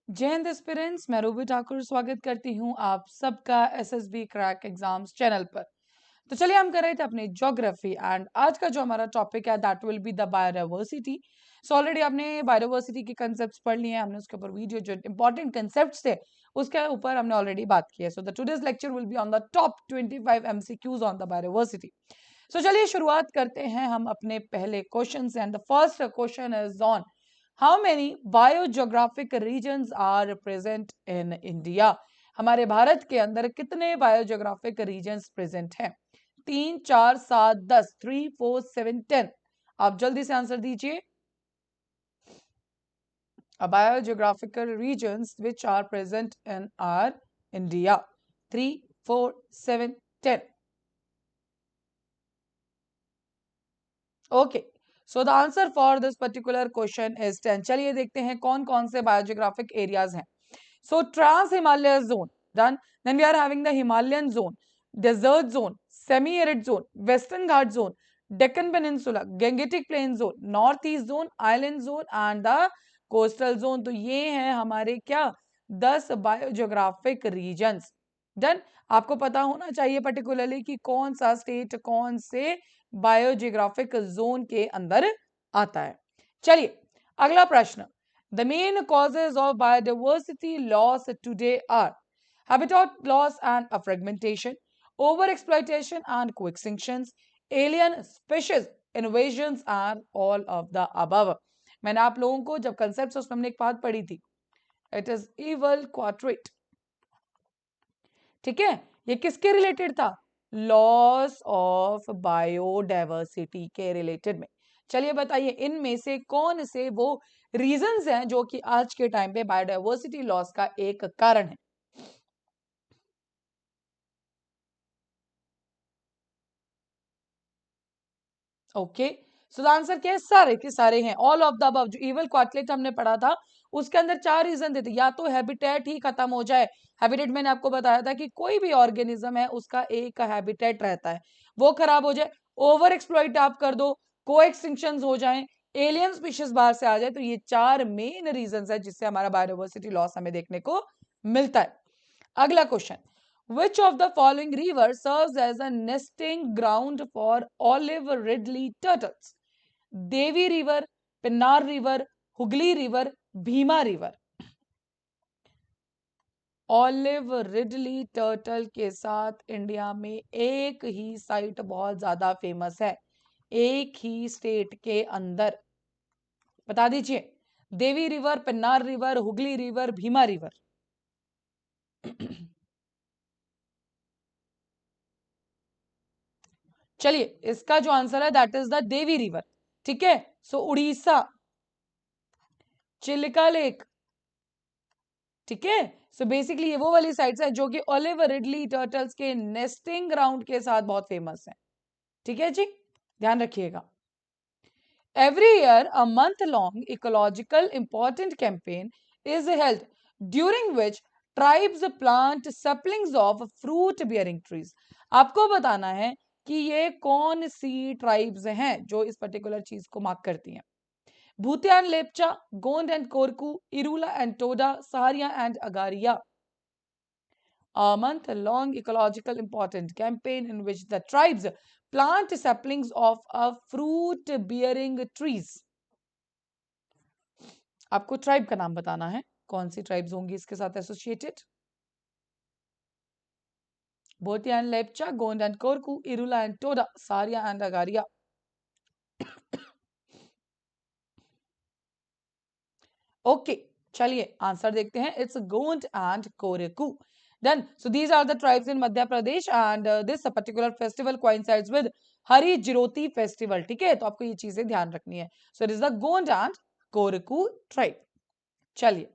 जय हिंद एस्पिरेंट्स, मैं रूबी ठाकुर स्वागत करती हूँ आप सबका एसएसबी क्रैक एग्जाम्स चैनल पर। तो चलिए हम कर रहे थे अपनी ज्योग्राफी एंड आज का जो हमारा टॉपिक है that will be the biodiversity. So already आपने बायोडाइवर्सिटी के कंसेप्ट्स पढ़ लिए हैं, हमने उसके ऊपर वीडियो जो इंपॉर्टेंट कंसेप्ट्स थे उसके ऊपर हमने ऑलरेडी बात की है। So the today's lecture will be on the top 25 MCQs on the biodiversity. So चलिए शुरुआत करते हैं हम अपने पहले क्वेश्चन से and the first question is on how many biogeographic regions are present in India. हमारे भारत के अंदर कितने बायोजियोग्राफिक रीजन्स प्रेजेंट हैं? 3, 4, 7, 10, 3, 4, 7, 10। आप जल्दी से आंसर दीजिए। Biogeographical regions which are present in are India. 3, 4, 7, 10। Okay, so the answer for this particular question is 10। चलिए देखते हैं कौन कौन से बायोजियोग्राफिक एरियाज हैं। So trans-Himalaya zone, done. Then we are having the Himalayan zone, desert zone, semi-arid zone, Western Ghat zone, Deccan Peninsula, Gangetic Plain zone, Northeast zone, Island zone and the coastal zone. तो ये हैं हमारे क्या 10 biogeographic regions. Done. आपको पता होना चाहिए particularly कि कौन सा स्टेट कौन से बायोजियोग्राफिक जोन के अंदर आता है। चलिए अगला प्रश्न। The main causes of biodiversity loss today are habitat loss and fragmentation, overexploitation and co-extinctions, alien species invasions and all of the above. मैंने आप लोगों को जब कंसेप्ट उसमें हमने एक बात पढ़ी थी, इट इज इवल क्वाड्रेट। ठीक है, ये किसके रिलेटेड था? लॉस ऑफ बायोडाइवर्सिटी के रिलेटेड में। चलिए बताइए इनमें से कौन से वो रीजंस हैं जो कि आज के टाइम पे बायोडाइवर्सिटी लॉस का एक कारण है। ओके, सो द आंसर क्या है? सारे के सारे हैं, ऑल ऑफ द अबव। जो इवल क्वार्टलेट हमने पढ़ा था उसके अंदर 4 रीजन देते, या तो हैबिटेट ही खत्म हो जाए। हैबिटेट मैंने आपको बताया था कि कोई भी ऑर्गेनिज्म है उसका एक हैबिटेट रहता है, वो खराब हो जाए, ओवर एक्सप्लॉइट आप कर दो, को एक्सटिंक्शन हो जाए, एलियन स्पीशीज बाहर से आ जाए। तो ये 4 मेन रीजन है जिससे हमारा बायोडाइवर्सिटी लॉस हमें देखने को मिलता है। अगला question, which of the following river serves as a nesting ground for olive ridley turtles? Devi river, Pennar river, Hooghly river, Bhima river. Olive ridley turtle के साथ इंडिया में एक ही साइट बहुत ज्यादा फेमस है, एक ही स्टेट के अंदर। बता दीजिए, Devi river, Pennar river, Hooghly river, Bhima river. चलिए इसका जो आंसर है that is the Devi river. ठीक है, सो उड़ीसा, चिलिका लेक। ठीक है, सो बेसिकली ये वो वाली साइट्स है जो कि ओलिव रिडली टर्टल्स के नेस्टिंग ग्राउंड के साथ बहुत फेमस है। ठीक है जी, ध्यान रखिएगा। Every year a month long ecological important campaign is held during which tribes plant saplings of fruit bearing trees. आपको बताना है कि ये कौन सी ट्राइब्स हैं जो इस पर्टिकुलर चीज को मार्क करती हैं। Bhutiyan Lepcha, Gond and Korku, Irula and Toda, Sahariya and Agariya. A month-long ecological important campaign in which the tribes plant saplings of a fruit-bearing trees. आपको ट्राइब का नाम बताना है, कौन सी ट्राइब्स होंगी इसके साथ associated. Bhotiyan Lepcha, Gond and Korku, Irula and Toda, Saria and Agariya. Okay, चलिए आंसर देखते हैं। It's Gond and Korku. Done. So these are the tribes in Madhya Pradesh and this particular festival coincides with Hari Jiroti festival. ठीक है, तो आपको ये चीजें ध्यान रखनी है। So it is the Gond and Korku tribe. चलिए,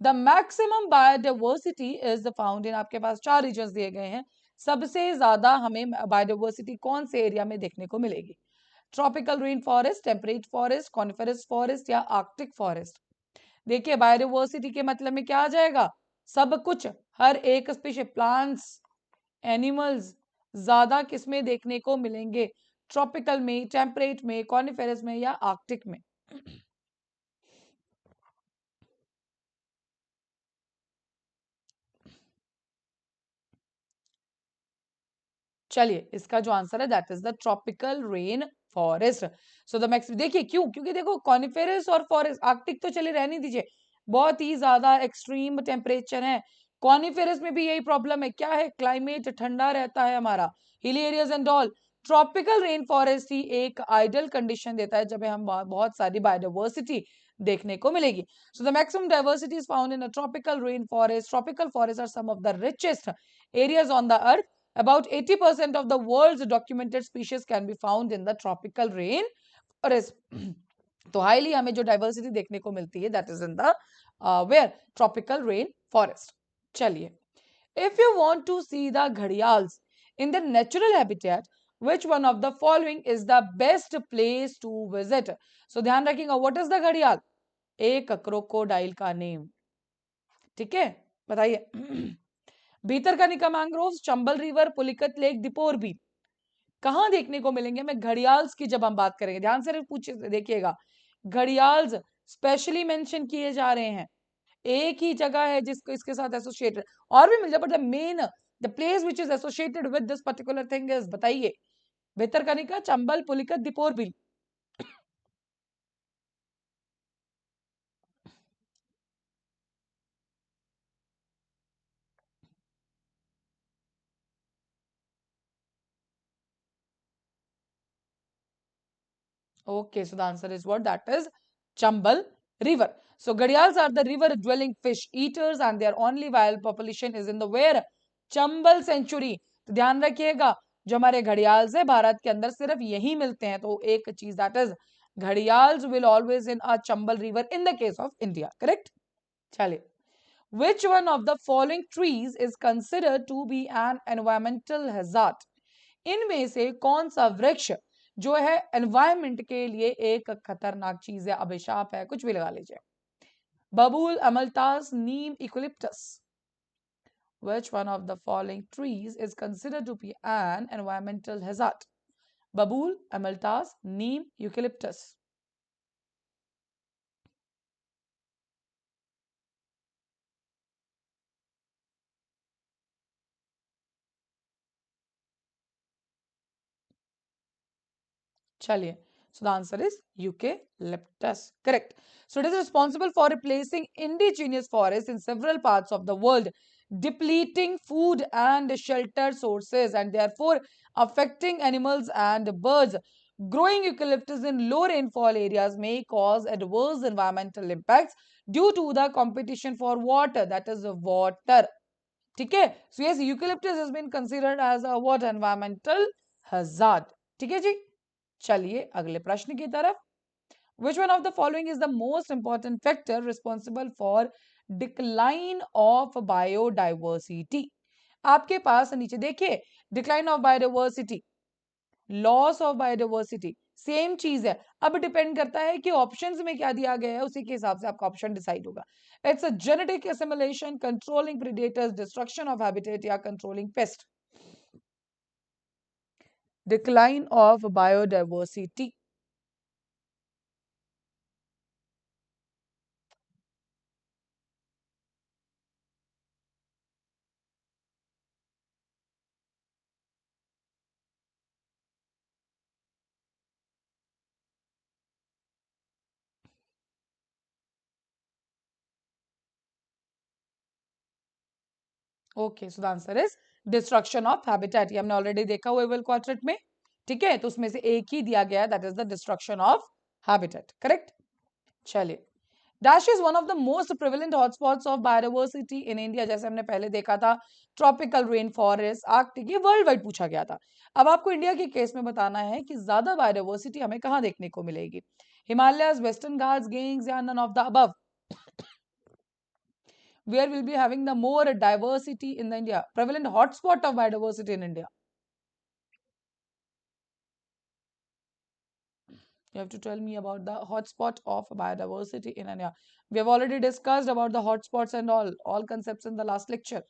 the maximum biodiversity is found in, आपके पास 4 रीजन दिए गए हैं, सबसे ज्यादा हमें बायोडाइवर्सिटी कौन से एरिया में देखने को मिलेगी? Tropical rain forest, temperate forest, coniferous forest या आर्कटिक फॉरेस्ट। देखिए बायोडाइवर्सिटी के मतलब में क्या आ जाएगा? सब कुछ, हर एक स्पीशीज, प्लांट्स, एनिमल्स ज्यादा किसमें देखने को मिलेंगे? ट्रॉपिकल में, टेम्परेट में, कॉनिफेरस में या आर्कटिक में। चलिए इसका जो आंसर है that is the tropical rain forest. So the max देखिए क्यों, क्योंकि देखो कॉनिफेरस और फॉरेस्ट, आर्कटिक तो चले रहने दीजिए, बहुत ही ज्यादा एक्सट्रीम टेम्परेचर है। कॉनिफेरस में भी यही प्रॉब्लम है, क्या है, क्लाइमेट ठंडा रहता है हमारा, hilly areas and all. Tropical rain forest ही एक आइडियल कंडीशन देता है जब हम बहुत सारी बायोडाइवर्सिटी देखने को मिलेगी। So the maximum diversity is found in a tropical rain forest. Tropical forest are some of the richest areas on the earth. About 80% of the world's documented species can be found in the tropical rain forest. तो highly हमें जो diversity देखने को मिलती है that is in the where tropical rain forest. चलिए, if you want to see the gharials in the natural habitat, which one of the following is the best place to visit? So ध्यान रखिएगा, what is the घड़ियाल? एक crocodile का name, ठीक है, बताइए। Bhitarkanika mangrove, Chambal river, Pulicat lake, Deepor beach, कहां देखने को मिलेंगे हमें घड़ियाल्स की जब हम बात करेंगे? ध्यान से पूछिए, देखिएगा, घड़ियाल्स स्पेशली मेंशन किए जा रहे हैं, एक ही जगह है जिसको इसके साथ एसोसिएटेड, और भी मिल जाए, but the main the place which is associated with this particular thing is, बताइए, भीतरकनिका, चंबल, पुलिकत, दीपोर बीच। Okay, so the answer is what? That is Chambal River. So Gadials are the river dwelling fish eaters and their only wild population is in the where? Chambal Century. तो ध्यान रखिएगा, जो हमारे घड़ियाल्स है भारत के अंदर सिर्फ यही मिलते हैं। तो एक चीज that is gharials will always in a Chambal river in the case of India, correct. चलिए, which one of the following trees is considered to be an environmental hazard? इनमें से कौन सा वृक्ष जो है एनवायरमेंट के लिए एक खतरनाक चीज है, अभिशाप है, कुछ भी लगा लीजिए? बबूल, अमलतास, नीम, eucalyptus. Which one of the following trees is considered to be an environmental hazard? बबूल, अमलतास, नीम, यूकेलिप्टस। चलिए, so the answer is eucalyptus, correct. So it is responsible for replacing indigenous forests in several parts of the world, depleting food and shelter sources and therefore affecting animals and birds. Growing eucalyptus in low rainfall areas may cause adverse environmental impacts due to the competition for water, that is water. ठीक है, so yes, eucalyptus has been considered as a what environmental hazard. ठीक है जी, चलिए अगले प्रश्न की तरफ। Which one of the following is the most important factor responsible for decline of biodiversity? आपके पास नीचे देखिए, decline of biodiversity, loss of biodiversity, same चीज है। अब डिपेंड करता है कि ऑप्शंस में क्या दिया गया है, उसी के हिसाब से आपका ऑप्शन डिसाइड होगा। It's a genetic assimilation, controlling predators, destruction of habitat या controlling pest. Decline of biodiversity. Okay, so the answer is destruction of habitat. ये हमने ऑलरेडी देखा हुआ वेल क्वाड्रेंट में, ठीक है, तो उसमें से एक ही दिया गया है, that is the destruction of habitat, correct. चलिए, dash is one of the most prevalent hotspots of biodiversity in India. जैसे हमने पहले देखा था, ट्रॉपिकल रेन फॉरेस्ट, आर्कटिक, ये वर्ल्ड वाइड पूछा गया था। अब आपको इंडिया के केस में बताना है कि ज्यादा बायोडाइवर्सिटी हमें कहाँ देखने को मिलेगी, हिमालयस, वेस्टर्न घाट्स, गेंग्स या none of the above? Where will be having the more diversity in the India, prevalent hotspot of biodiversity in India? You have to tell me about the hotspot of biodiversity in India. We have already discussed about the hotspots and all concepts in the last lecture.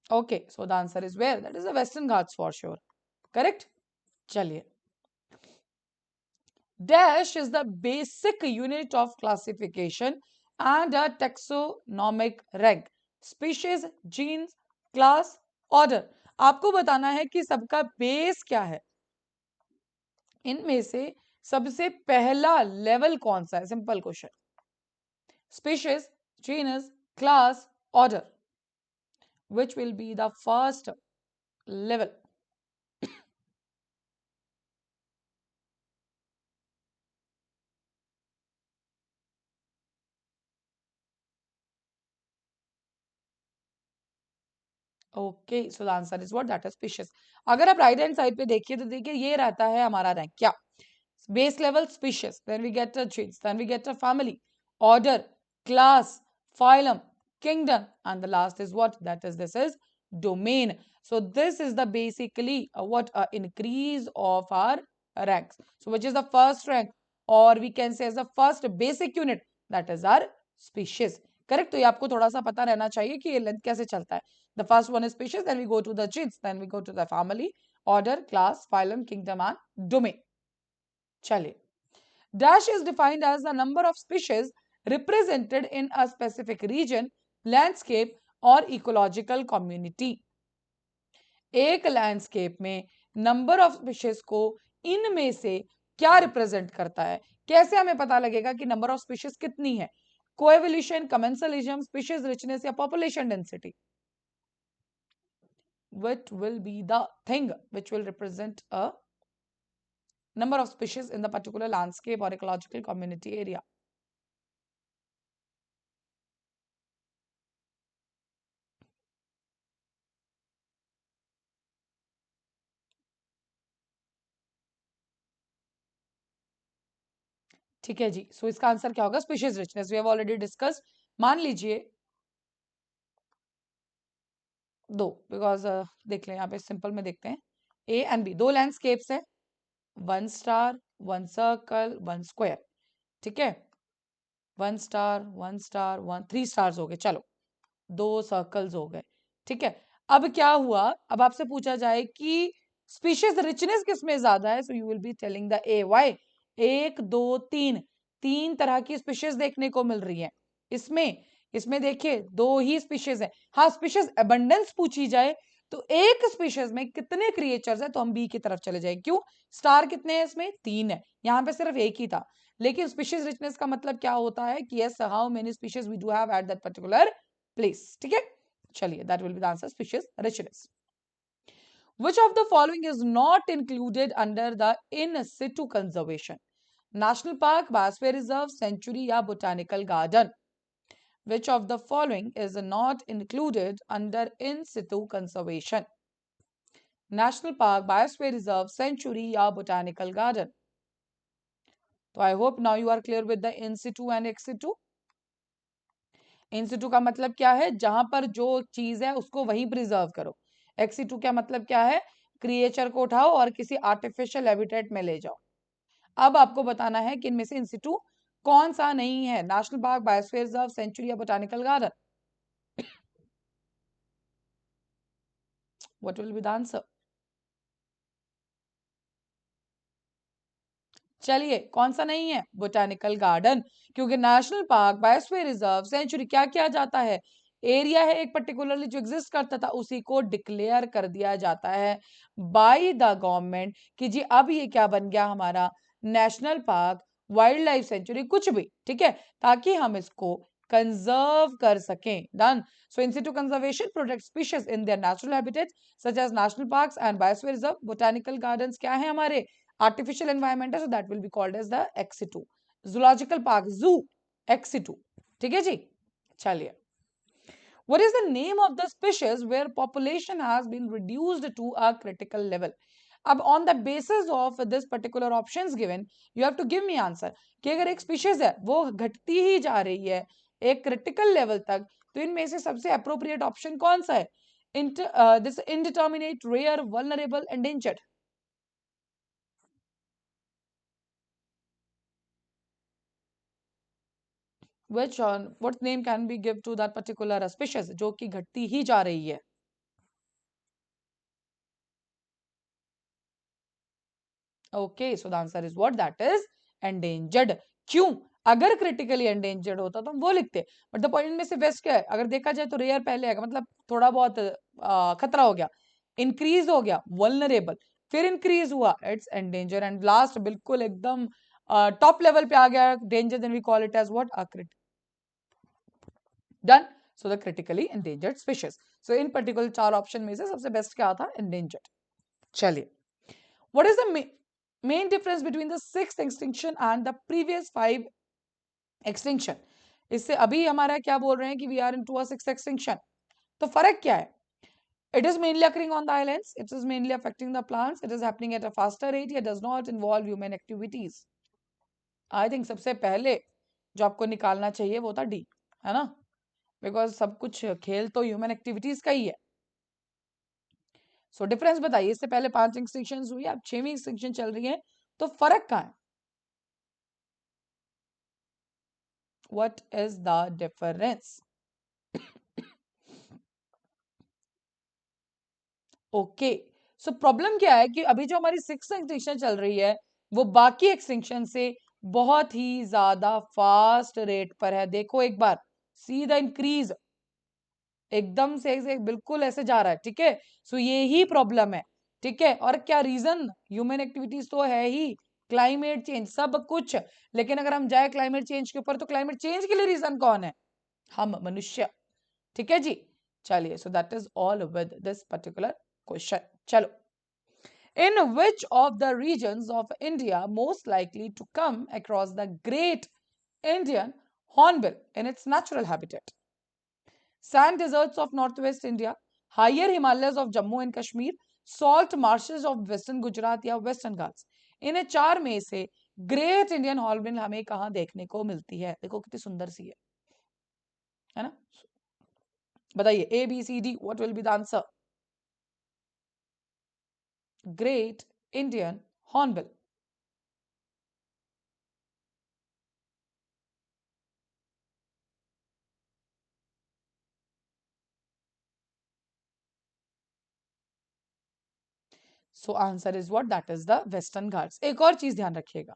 Okay, so the answer is where? That is the Western Ghats for sure. Correct? चलिए, Dash is the basic unit of classification and a taxonomic rank. Species, genes, class, order. आपको बताना है कि सबका base क्या है, इनमें से सबसे पहला लेवल कौन सा है. Simple question. Species, genus, class, order. Which will be the first level? Okay, so the answer is what, that is species. अगर आप राइट हैंड साइड पे देखिए तो देखिए ये रहता है हमारा रैंक. क्या? Base level species, then we get a genes, then we get a family, order, class, phylum, kingdom, and the last is what, that is this is domain. So this is the basically what increase of our ranks. So which is the first rank, or we can say as the first basic unit, that is our species. Correct. तो ये आपको थोड़ा सा पता रहना चाहिए कि ये लेंथ कैसे चलता है. The first one is species, then we go to the genus, then we go to the family, order, class, phylum, kingdom, and domain. चलिए. Dash is defined as the number of species represented in a specific region, landscape or ecological community. एक landscape में number of species को इनमें से क्या represent करता है? कैसे हमें पता लगेगा कि नंबर ऑफ स्पीशीज कितनी है? कोएवोल्यूशन, कमेंसलिज्म, स्पीशीज रिचनेस या population density. What will be the thing which will represent a number of species in the particular landscape or ecological community area? ठीक है जी. सो इसका आंसर क्या होगा? Species richness. We have already discuss. मान लीजिए दो, बिकॉज देख लें यहाँ पे सिंपल में देखते हैं. ए एंड बी दो लैंडस्केप्स है. One star, one circle, one square. ठीक है. One star, one star, one, three stars हो गए. चलो, दो सर्कल्स हो गए. ठीक है. अब क्या हुआ? अब आपसे पूछा जाए कि स्पीशीज रिचनेस किसमें ज्यादा है, so you will be telling the A. Why? एक, दो, तीन, तीन तरह की स्पीशीज देखने को मिल रही है इसमें. इसमें देखिए दो ही स्पीशीज है. हाँ, स्पीशीज अबंडेंस पूछी जाए तो एक स्पीशीज में कितने क्रिएचर्स है, तो हम बी की तरफ चले जाए. क्यों? स्टार कितने हैं इसमें? तीन है. यहाँ पे सिर्फ एक ही था. लेकिन स्पीशीज रिचनेस का मतलब क्या होता है कि yes, how many species we do have at that particular place. ठीक है. चलिए, that will be the answer, species richness. Which of the following is not included under the in situ conservation? National Park, Biosphere Reserve, Sanctuary या Botanical Garden? Which of the following is not included under in situ conservation? National Park, Biosphere Reserve, Sanctuary या Botanical Garden? So I hope now you are clear with the in situ and ex situ. इन सिटू का मतलब क्या है? जहां पर जो चीज है उसको वहीं प्रिजर्व करो. एक्स सिटू क्या मतलब क्या है? क्रिएचर को उठाओ और किसी आर्टिफिशियल हैबिटेट में ले जाओ. अब आपको बताना है कि इनमें से इन सिटू कौन सा नहीं है. National park, biosphere reserve, sanctuary या botanical garden? What will be the answer? चलिए, कौन सा नहीं है? Botanical garden. क्योंकि national park, biosphere reserve, sanctuary क्या किया जाता है? एरिया है एक पर्टिकुलरली जो एग्जिस्ट करता था उसी को डिक्लेयर कर दिया जाता है बाय द गवर्नमेंट कि जी अब ये क्या बन गया हमारा? National park, wild life sanctuary, कुछ भी. ठीक है. ताकि हम इसको कंजर्व कर सकें. Done. So in situ conservation protect species in their natural habitat such as national parks and biosphere reserve. Botanical gardens क्या है हमारे? आर्टिफिशियल एनवायरमेंट है, so that will be called as the ex situ. Zoological park, zoo, ex situ. ठीक है जी. चलिए. What is the name of the species where population has been reduced to a critical level? अब on the basis of this particular options given, you have to give me answer कि अगर एक species है वो घटती ही जा रही है एक critical level तक, तो इनमें से सबसे appropriate option कौन सा है? This indeterminate, rare, vulnerable, endangered. Which one? What name can be give to that particular species जो कि घटती ही जा रही है? Okay, so the answer is what? That is endangered. क्यों? अगर क्रिटिकली एंडेंजर्ड होता तो हम वो लिखते, बट द पॉइंट में से बेस्ट क्या है, अगर देखा जाए तो रेयर पहले आएगा, मतलब थोड़ा बहुत खतरा हो गया, इंक्रीज हो गया वल्नरेबल, फिर इंक्रीज हुआ इट्स एंडेंजर, एंड लास्ट बिल्कुल एकदम टॉप लेवल पे आ गया danger, then we call it as what, a done. So the critically endangered species. So in particular चार ऑप्शन में से सबसे बेस्ट क्या था, एंडेंजर्ड। चलिए, what is the main difference between the sixth extinction and the previous five extinction? इससे अभी हमारा क्या बोल रहे हैं कि we are into a sixth extinction, तो फर्क क्या है? It is mainly occurring on the islands, it is mainly affecting the plants, it is happening at a faster rate, it does not involve human activities. I think सबसे पहले जो आपको निकालना चाहिए वो था डी, है ना, बिकॉज सब कुछ खेल तो ह्यूमन एक्टिविटीज का ही है। सो डिफरेंस बताइए, इससे पहले 5 एक्सटिंक्शन हुई, अब 6वीं एक्सटिंक्शन चल रही है, तो फर्क कहाँ है? What is the difference? Okay, so problem क्या है कि अभी जो हमारी 6th एक्सटिंक्शन चल रही है वो बाकी एक्सटिंक्शन से बहुत ही ज्यादा फास्ट रेट पर है। देखो एक बार, सी द इंक्रीज, एकदम से बिल्कुल ऐसे जा रहा है, ठीक है। सो ये ही प्रॉब्लम है, ठीक है। और क्या रीजन, ह्यूमन एक्टिविटीज तो है ही, क्लाइमेट चेंज सब कुछ, लेकिन अगर हम जाए क्लाइमेट चेंज के ऊपर तो क्लाइमेट चेंज के लिए रीजन कौन है, हम मनुष्य, ठीक है जी। चलिए, so that is all with this particular question. चलो, in which of the regions of India most likely to come across the great Indian hornbill in its natural habitat? Sand deserts of northwest India, higher Himalayas of Jammu and Kashmir, salt marshes of western Gujarat या western Ghats। इन्हें चार में से great Indian hornbill हमें कहाँ देखने को मिलती है? देखो कितनी सुंदर सी है ना। बताइए, A B C D, what will be the answer? Great Indian hornbill. So answer is what, that is the western Ghats. एक और चीज ध्यान रखिएगा,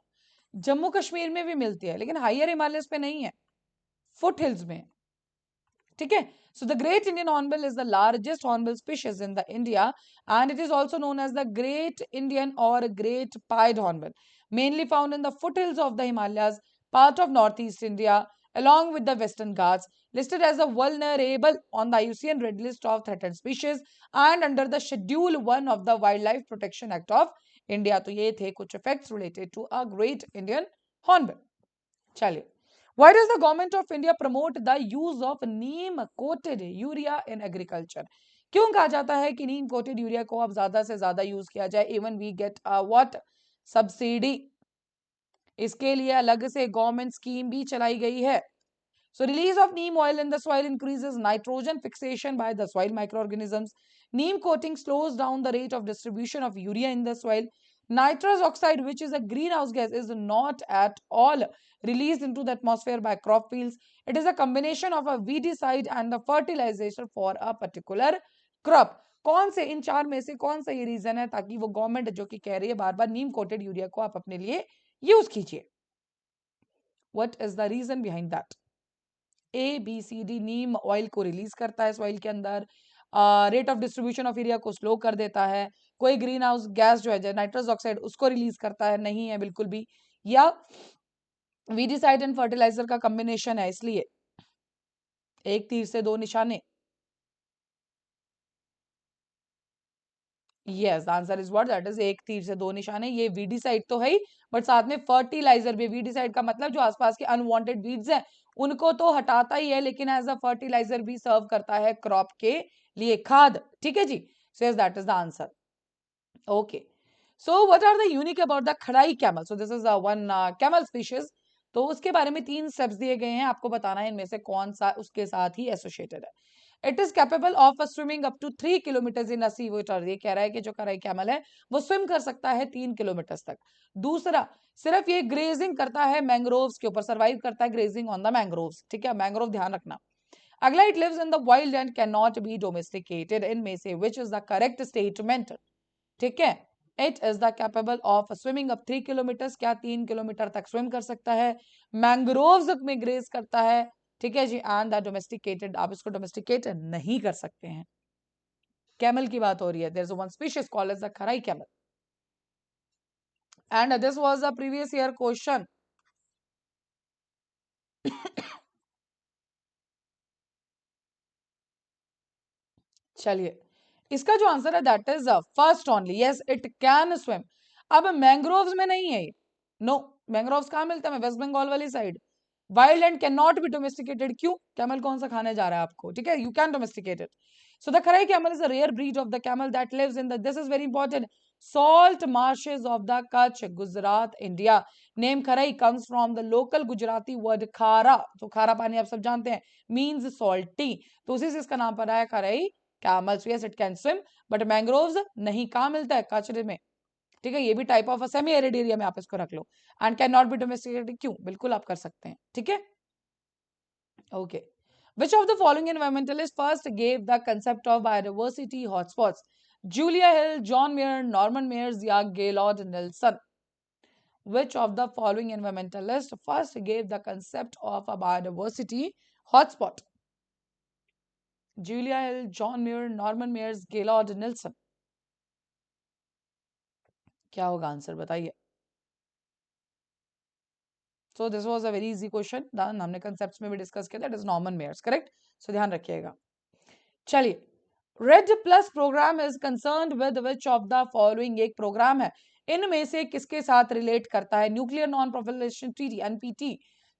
जम्मू कश्मीर में भी मिलती है लेकिन हायर हिमालयस पे नहीं है, फुट हिल्स में, ठीक है। So the great Indian hornbill is the largest hornbill species in the India, and it is also known as the great Indian और great pied hornbill, mainly found in the foot hills of the Himalayas, part of north east India along with the western ghats, listed as a vulnerable on the IUCN Red List of Threatened Species and under the Schedule 1 of the Wildlife Protection Act of India। तो ये थे कुछ effects related to a great Indian hornbill। चलिए, why does the government of India promote the use of neem coated urea in agriculture? क्यों कहा जाता है कि नीम कोटेड यूरिया को अब ज्यादा से ज्यादा यूज किया जाए? Even we get what, subsidy, इसके लिए अलग से गवर्नमेंट स्कीम भी चलाई गई है। So release of neem oil in the soil increases nitrogen fixation by the soil microorganisms. Neem coating slows down the rate of distribution of urea in the soil. Nitrous oxide, which is a greenhouse gas, is not at all released into the atmosphere by crop fields. It is a combination of a weedicide and the fertilizer for a particular crop। कौन से इन चार में से कौन सा ये reason है ताकि वो गवर्नमेंट जो कि कह रही है बार बार नीम कोटेड यूरिया को आप अपने लिए यूज कीजिए? What is the reason behind that? A B C D, neem oil को रिलीज करता है सॉइल के अंदर, rate of distribution of area को स्लो कर देता है, कोई ग्रीन हाउस गैस जो है नाइट्रस ऑक्साइड उसको रिलीज करता है, नहीं है बिल्कुल भी, या वीडिसाइड एंड फर्टिलाइजर का कॉम्बिनेशन है, इसलिए एक तीर से दो निशाने। Yes, answer is what, that is एक तीर से दो निशाने। ये वीडीसाइड तो है ही, बट साथ में फर्टिलाइजर भी, वीडीसाइड का मतलब जो आसपास के अनवांटेड वीड्स हैं उनको तो हटाता ही है, लेकिन एज अ फर्टिलाइजर भी सर्व करता है क्रॉप के लिए, खाद, ठीक है जी। So yes, that is the answer. Okay, so what are the unique about the Kharai camel? So this is one camel species. तो उसके बारे में 3 स्टेप्स दिए गए हैं, आपको बताना है इनमें से कौन सा उसके साथ ही एसोसिएटेड है। It is capable of swimming up to 3 kilometre in a sea water. ये कह रहा है कि जो खड़ाई कैमल है वो स्विम कर सकता है 3 किलोमीटर तक। दूसरा, सिर्फ ये ग्रेजिंग करता है मैंग्रोव्स के ऊपर, सर्वाइव करता है ग्रेजिंग ऑन द मैंग्रोव्स, ठीक है, मैंग्रोव ध्यान रखना। अगला, it lives in the wild and can not be domesticated. इनमें से which is the correct statement? ठीक है, it is the capable of swimming up 3 kilometre, क्या 3 किलोमीटर तक स्विम कर सकता है। मैंग्रोव्स में ग्रेज करता है, ठीक है जी। एंड द डोमेस्टिकेटेड, आप इसको डोमेस्टिकेट नहीं कर सकते हैं। कैमल की बात हो रही है, there is one species called as the Kharai camel, and this was the previous year question. चलिए, इसका जो आंसर है that is first only, yes it can swim. अब मैंग्रोव्स में नहीं है ये, नो। मैंग्रोव्स कहाँ मिलते हैं? वेस्ट बंगाल वाली side. Wild and can not be domesticated, क्यों? कैमल कौन सा खाने जा रहा है आपको, ठीक है। You can domesticate it. So the Kharai camel is a rare breed of the camel that lives in the, this is very important, salt marshes of the Kutch, Gujarat, India. Name Kharai comes from the local Gujarati word khara, तो खारा पानी आप सब जानते हैं, means salty, तो उसी से इसका नाम पड़ा है खराई camel. So yes, it can swim, but mangroves नहीं, कहाँ मिलता है? कच्छ में, ठीक है। ये भी type of semi arid area में आप इसको रख लो। And can not be domesticated, क्यों? बिल्कुल आप कर सकते हैं, ठीक है। Okay, which of the following environmentalists first gave the concept of biodiversity hotspots? Julia Hill, John Muir, Norman Mears या Gaylord Nelson? Which of the following environmentalists first gave the concept of a biodiversity hotspot? Julia Hill, John Muir, Norman Mears, Gaylord Nelson? क्या होगा answer, बताइए। So this was a very easy question, हमने concepts में भी discuss किया, that is Norman Myers, correct. So ध्यान रखिएगा। चलिए, red plus programme is concerned with which of the following, एक प्रोग्राम है, इनमें से किसके साथ रिलेट करता है? Nuclear non proliferation treaty NPT,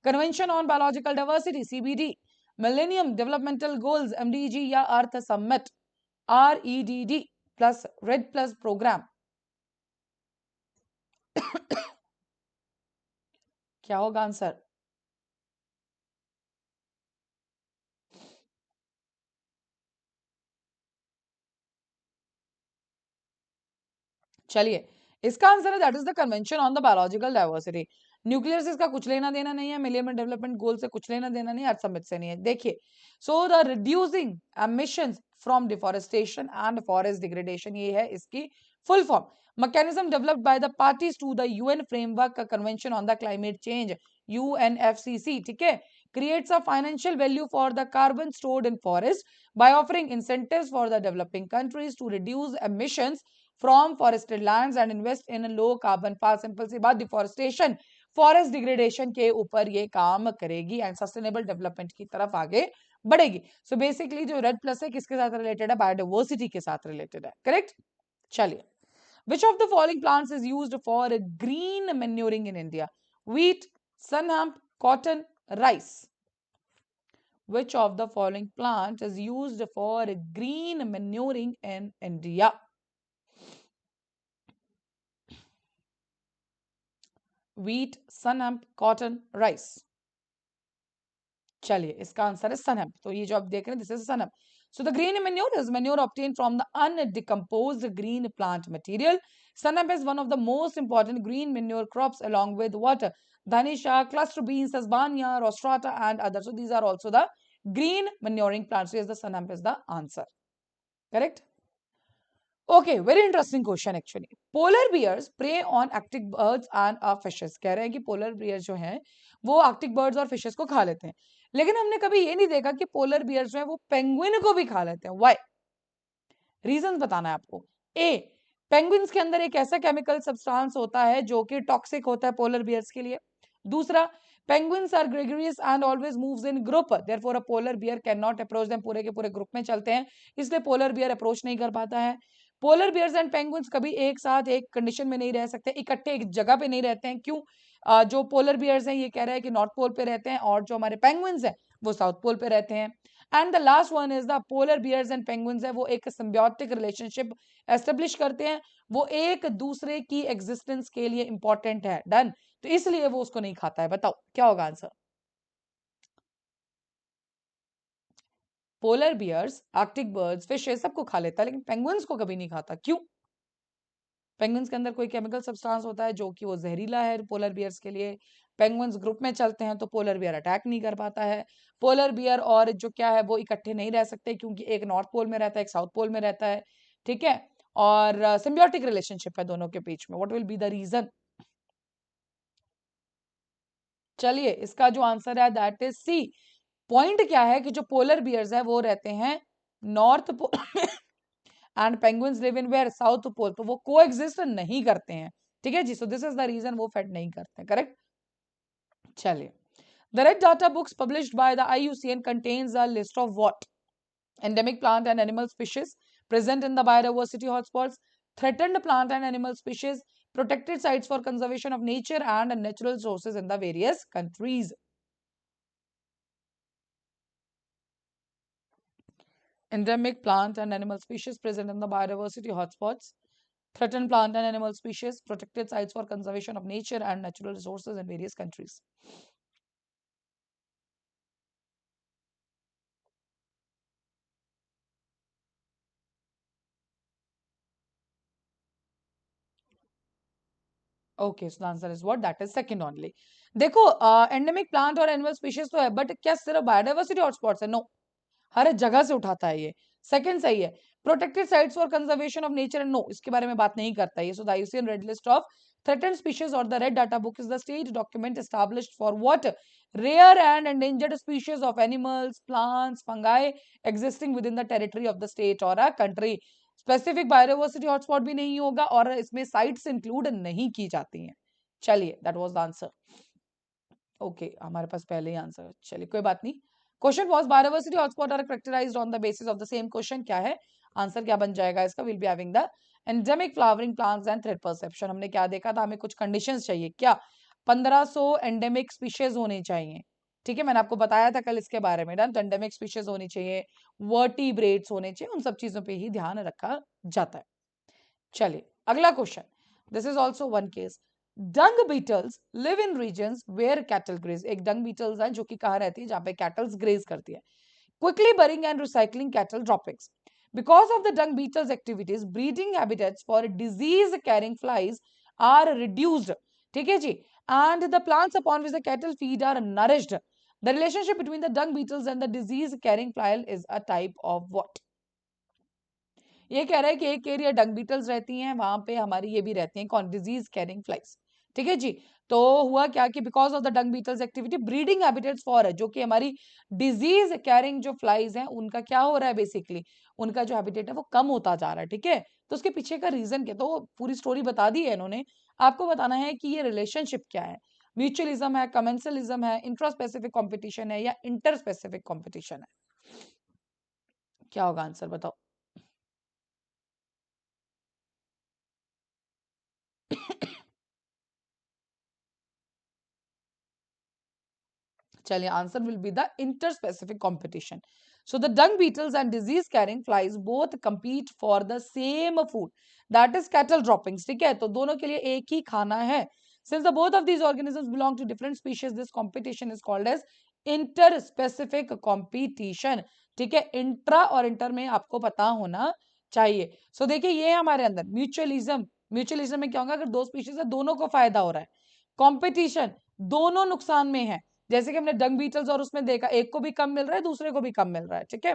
convention on biological diversity CBD, millennium developmental goals MDG या earth summit REDD plus red plus programme? क्या होगा आंसर? चलिए, इसका आंसर है that is the convention on the biological diversity. Nuclear से इसका कुछ लेना देना नहीं है, मिलियन डेवलपमेंट गोल से कुछ लेना देना नहीं है, अर्थ समिट से नहीं है। देखिए, so the reducing emissions from deforestation and forest degradation, ये है इसकी full form. Mechanism developed by the parties to the UN framework convention on the climate change UNFCC, ठीक है, creates a financial value for the carbon stored in forest by offering incentives for the developing countries to reduce emissions from forested lands and invest in a low carbon path। Simple सी बात, deforestation forest degradation के ऊपर ये काम करेगी and sustainable development की तरफ आगे बढ़ेगी। सो बेसिकली जो रेड प्लस है किसके साथ रिलेटेड है? बायोडाइवर्सिटी के साथ रिलेटेड है, करेक्ट। चलिए, which of the following plants is used for green manuring in India? Wheat, sun hemp, cotton, rice? Which of the following plant is used for green manuring in India? Wheat, sun hemp, cotton, rice? चलिए, इसका answer है सन hemp. तो ये जो आप देख रहे हैं, this is sunn hemp. So the green manure is manure obtained from the undecomposed green plant material. Sun hemp is one of the most important green manure crops along with what? Dhanisha, cluster beans, sesbania, rostrata and others. So these are also the green manuring plants. So yes, the sun hemp is the answer. Correct? Okay, very interesting question actually. Polar bears prey on arctic birds and fishes. कह रहे हैं कि polar bears जो हैं वो arctic birds और fishes को खा लेते हैं, लेकिन हमने कभी ये नहीं देखा कि polar bears जो है वो penguin को भी खा लेते हैं। Why? रीजंस बताना है आपको। ए, पेंगुइन्स के अंदर एक ऐसा केमिकल सब्सटेंस होता है जो कि टॉक्सिक होता है पोलर बियर्स के लिए। दूसरा, penguins are gregarious and always moves in group, therefore a polar bear can not approach them, पूरे के पूरे ग्रुप में चलते हैं, इसलिए पोलर बियर अप्रोच नहीं कर पाता है। पोलर बियर्स एंड पेंगुइन्स कभी एक साथ एक कंडीशन में नहीं रह सकते, इकट्ठे एक जगह पे नहीं रहते हैं। क्यों? जो पोलर बियर्स हैं ये कह रहे हैं कि नॉर्थ पोल पे रहते हैं और जो हमारे पेंगुइन्स हैं वो साउथ पोल पे रहते हैं। And the last one is the polar bears and penguins है वो एक सिम्बियोटिक रिलेशनशिप एस्टेब्लिश करते हैं, वो एक दूसरे की एग्जिस्टेंस के लिए इंपॉर्टेंट है। डन, तो इसलिए वो उसको नहीं खाता है। बताओ क्या होगा answer? Polar bears, arctic birds, fishes सबको खा लेता है, लेकिन पेंगुइन्स को कभी नहीं खाता। क्यों? पेंगुइन्स के अंदर कोई केमिकल सब्सटेंस होता है जो कि वो जहरीला है पोलर बियर्स के लिए। पेंगुइन्स ग्रुप में चलते हैं तो पोलर बियर अटैक नहीं कर पाता है। पोलर बियर और जो क्या है वो इकट्ठे नहीं रह सकते क्योंकि एक नॉर्थ पोल में रहता है, एक साउथ पोल में रहता है, ठीक है। और सिम्बियोटिक रिलेशनशिप है दोनों के बीच में. What will be the reason? चलिए, इसका जो आंसर है दैट इज सी. पॉइंट क्या है कि जो पोलर बियर्स है वो रहते हैं north pole and penguins live in where, south pole. तो वो को एग्जिस्ट नहीं करते हैं. ठीक है जी. So this is the reason वो फेड नहीं करते हैं. करेक्ट. चलिए, the red data books published by the IUCN contains a list of what? Endemic plant and animal species present in the biodiversity hotspots, threatened plant and animal species, protected sites for conservation of nature and natural sources in the various countries. Endemic plant and animal species present in the biodiversity hotspots, threatened plant and animal species, protected sites for conservation of nature and natural resources in various countries. Okay, so answer is what? That is second only. देखो, endemic plant और animal species तो है, but क्या सिर्फ biodiversity hotspots है? No, हर जगह से उठाता है ये. सेकंड सही है. Protected sites for conservation of nature and no, इसके बारे में बात नहीं करता ये. So the IUCN red list of threatened species or the red data book is the state document established for what? Rare and endangered species of animals, plants, fungi existing within the territory of the state or a country. Specific biodiversity hotspot भी नहीं होगा और इसमें sites include नहीं की जाती हैं. चलिए, that was the answer. Okay, हमारे पास पहले ही आंसर. चलिए, कोई बात नहीं. Question was biodiversity hotspot are characterized on the basis of the same. Question क्या है? आंसर क्या बन जाएगा इसका? Will be having the endemic flowering plants and thread perception. हमने क्या देखा था? हमें कुछ कंडीशंस चाहिए. क्या? 1500 एंडेमिक स्पीशीज होने चाहिए. ठीक है, मैंने आपको बताया था कल इसके बारे में. डन. एंडेमिक स्पीशीज होनी चाहिए, वर्टिब्रेट्स होने चाहिए, उन सब चीजों पे ही ध्यान रखा जाता है. चलिए, अगला question. This is also one case. Dung beetles live in regions where cattle graze. एक डंग बीटल्स है जो कि कहाँ रहती है? जहाँ पे कैटल्स ग्रेज करती है. Quickly burying and recycling cattle droppings. Because of the dung beetles' activities, breeding habitats for disease-carrying flies are reduced. ठीक है जी. And the plants upon which the cattle feed are nourished. The relationship between the dung beetles and the disease-carrying fly is a type of what? ये कह रहा है कि एक area डंग Beatles रहती हैं, वहां पे हमारी ये भी रहती हैं कौन? Disease carrying flies. ठीक है जी. तो हुआ क्या कि because of the dung beetles activity, breeding habitats for है जो कि हमारी डिजीज कैरिंग जो फ्लाइज हैं उनका क्या हो रहा है? बेसिकली उनका जो हैबिटेट है वो कम होता जा रहा है. ठीक है. तो उसके पीछे का रीजन क्या? तो पूरी स्टोरी बता दी है इन्होंने. आपको बताना है कि ये रिलेशनशिप क्या है. म्यूचुअलिज्म है, कमेंसलिज्म है, इंट्रा स्पेसिफिक कॉम्पिटिशन है या इंटर स्पेसिफिक कॉम्पिटिशन है? क्या होगा आंसर? बताओ. चलिए, answer will be the interspecific competition. So the dung beetles and disease carrying flies both compete for the same food, that is cattle droppings. ठीक है, तो दोनों के लिए एक ही खाना है. Since the both of these organisms belong to different species, this competition is called as interspecific competition. ठीक है, इंट्रा और इंटर में आपको पता होना चाहिए. सो देखिए, ये हमारे अंदर म्यूचुअलिज्म. म्यूचुअलिज्म में क्या होगा? अगर दो स्पीशीज है, दोनों को फायदा हो रहा है. कॉम्पिटिशन, दोनों नुकसान में है. जैसे कि हमने डंग बीटल्स और उसमें देखा, एक को भी कम मिल रहा है, दूसरे को भी कम मिल रहा है. ठीक है.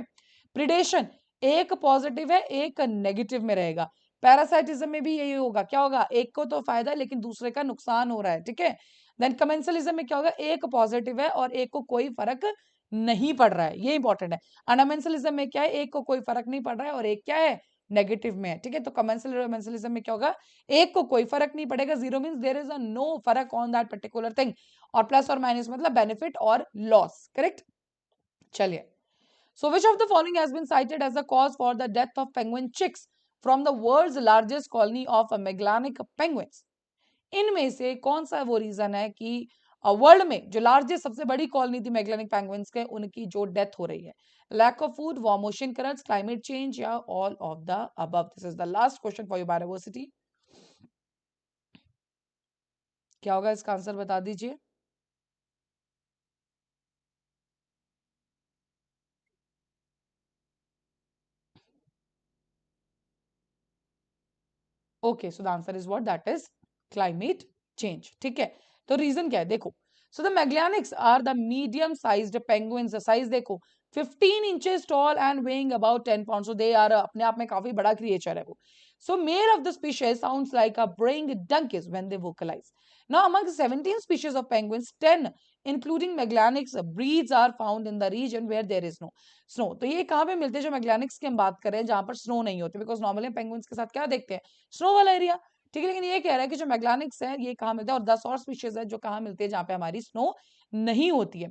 प्रिडेशन, एक पॉजिटिव है, एक नेगेटिव में रहेगा. पैरासाइटिज्म में भी यही होगा. क्या होगा? एक को तो फायदा है लेकिन दूसरे का नुकसान हो रहा है. ठीक है. देन कमेंसलिज्म में क्या होगा? एक पॉजिटिव है और एक को कोई फर्क नहीं पड़ रहा है. ये इंपॉर्टेंट है. अनमेंसलिज्म में क्या है? एक को कोई फर्क नहीं पड़ रहा है और एक क्या है? नेगेटिव में है. ठीक है. तो कमेंसलिज्म में क्या होगा? एक को कोई फर्क नहीं पड़ेगा. Zero means there is a no फर्क ऑन दैट पर्टिकुलर थिंग. और प्लस और माइनस मतलब बेनिफिट और लॉस. करेक्ट. चलिए. So which of the following has been cited as the cause for the death of penguin chicks from the world's largest colony of Magellanic penguins? इनमें से कौन सा वो रीजन है कि वर्ल्ड में जो लार्जेस्ट सबसे बड़ी कॉलोनी थी मैगेलिनिक पेंगुइन्स के, उनकी जो डेथ हो रही है? Lack of food, warm ocean currents, climate change या all of the above? This is the last question for your biodiversity. क्या होगा इसका आंसर? बता दीजिए. Okay, so the answer is what? That is climate change. ठीक है. तो reason क्या है? देखो, so the Magellanics are the medium sized penguins. Size देखो, 15 inches tall and weighing about 10 pounds. So they are अपने आप में काफी बड़ा creature है वो. So male of the species sounds like a braying donkeys when they vocalize. Now among 17 species of penguins, 10 including Magellanics breeds are found in the region where there is no snow. तो ये कहाँ पे मिलते हैं जो Magellanics की हम बात कर रहे हैं जहाँ पर snow नहीं होती, because normally penguins के साथ क्या देखते हैं, snow वाला एरिया. ठीक है, लेकिन ये कह रहा है कि जो Magellanics है ये कहाँ मिलता है, और 10 और स्पीशीज है जो कहाँ मिलती है जहाँ पे हमारी स्नो नहीं होती है.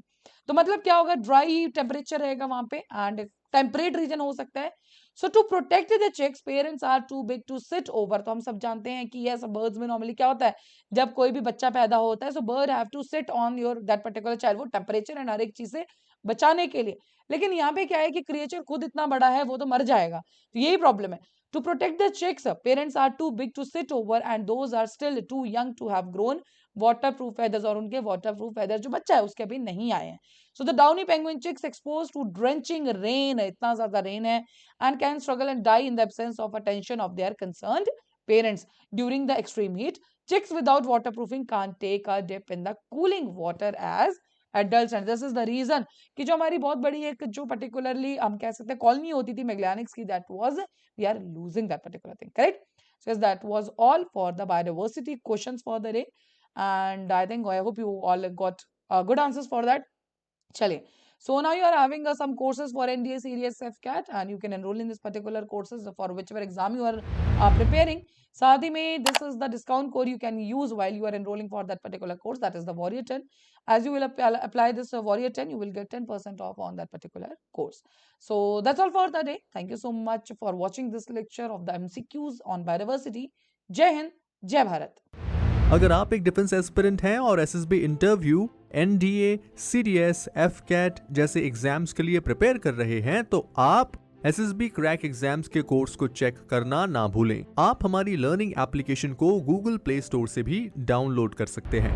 तो मतलब क्या होगा, ड्राई टेम्परेचर रहेगा वहां पे एंड टेम्परेट रीजन हो सकता है. So to protect the chicks parents are too big to sit over. तो हम सब जानते हैं कि यस बर्ड्स में नॉर्मली क्या होता है, जब कोई भी बच्चा पैदा होता है so bird have to sit on your that particular child, वो टेम्परेचर एंड हर एक चीज से बचाने के लिए. लेकिन यहाँ पे क्या है कि क्रिएचर खुद इतना बड़ा है वो तो मर जाएगा, तो यही प्रॉब्लम है. To protect the chicks, parents are too big to sit over and those are still too young to have grown waterproof feathers. और उनके waterproof feathers जो बच्चा है उसके अभी नहीं आए हैं. So the downy penguin chicks exposed to drenching rain, इतना ज़्यादा rain है, and can struggle and die in the absence of attention of their concerned parents during the extreme heat. Chicks without waterproofing can't take a dip in the cooling water as adults, and this is the reason कि जो हमारी बहुत बड़ी एक जो particularly हम कह सकते हैं कॉलोनी होती थी Magellanics की, that was we are losing that particular thing, correct? So yes, that was all for the biodiversity questions for the day, and I think I hope you all got good answers for that. Chale. So now you are having some courses for NDA Series FCAT and you can enroll in this particular courses for whichever exam you are preparing. साथ ही में this is the discount code you can use while you are enrolling for that particular course, that is the Warrior 10. As you will apply this Warrior 10, you will get 10% off on that particular course. So that's all for the day. Thank you so much for watching this lecture of the MCQs on biodiversity. Jai Hind, Jai Bharat. अगर आप एक defence aspirant हैं और SSB interview, NDA, CDS, AFCAT जैसे exams के लिए prepare कर रहे हैं तो आप एसएसबी क्रैक एग्जाम्स के कोर्स को चेक करना ना भूलें. आप हमारी लर्निंग एप्लीकेशन को गूगल प्ले स्टोर से भी डाउनलोड कर सकते हैं.